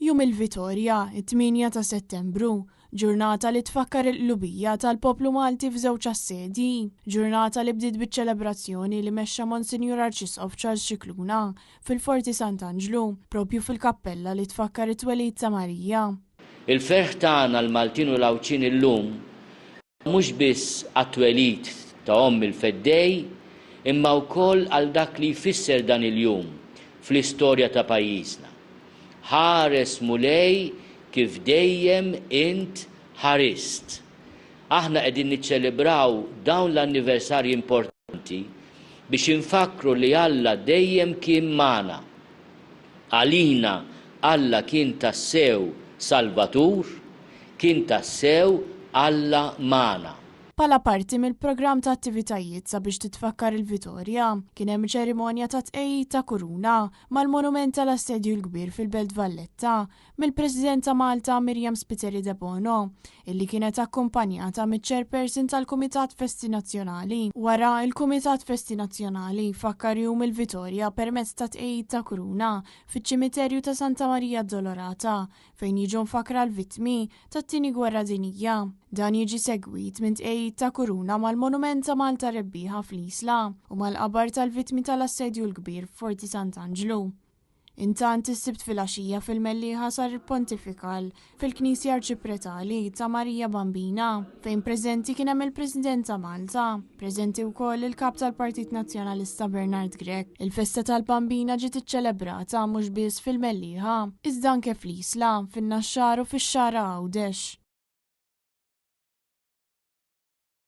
Jum il-Vitorja, it-8 ta' Settembru, ġurnata li tfakkar il-qlubija tal-poplu Malti f'żewġ assedi, ġurnata li bdiet biċ-ċelebrazzjoni li mexxa Monsinjur Arċisqof Charles Scicluna fil-Forti Sant'Angelo, propju fil-kappella li tfakkar it-twelid ta' Marija. Il-ferħ tagħna l-Maltin u l-Awċin illum mhux biss għat-twelid ta' Omm il-Feddej, imma wkoll għal dak li jfisser dan il-jum fl-istorja ta' pajjiżna. Ħares mulej kif dejjem int ħarist. Aħna qegħdin niċċelebraw dawn l-anniversarji importanti biex infakru li Alla dejjem kien magħna. Għalina Alla kien tassew Salvatur, kien tassew Alla magħna. Pala parti mill-programm ta' attivitajiet sabiex titfakkar il-Vitorja, kien hemm ċerimonja ta' tqejjid ta' kuruna mal-monument tal-Assedju l-Kbir fil-Belt Valletta mill-President ta' Malta Miriam Spiteri de Bono, illi kienet akkumpanjata mill-Chairperson tal-Kumitat Festi Nazzjonali. Wara il-Kumitat Festi Nazzjonali fakkar jum il-Vitorja permezz ta' tqejjid ta' kuruna fiċ-Ċimiterju ta' Santa Marija Addolorata fejn jiġu mfakra l-vittmi tat-tieni Gwerra Dinjija. Dan jiġi segwit minn tqejjid ta' kuruna mal-Monument ta' Malta rebbieħa fl-Isla u mal-qabar tal-vittmi tal-Assedju l-Kbir f'Forti Sant'Angelo. Intant is-Sibt fil-għaxija fil-Mellieħa sar il-Pontifikal fil-Knisja Arċipretali ta' Marija Bambina fejn preżenti kien hemm il-President ta' Malta, preżenti wkoll il-Kap tal-Partit Nazzjonalista Bernard Grech. Il-Festa tal-Bambina ġiet iċċelebrata mhux biss fil-Mellieħa, iżda anke fl-Isla, fin-Naxxar u fix-Xara Għawdex.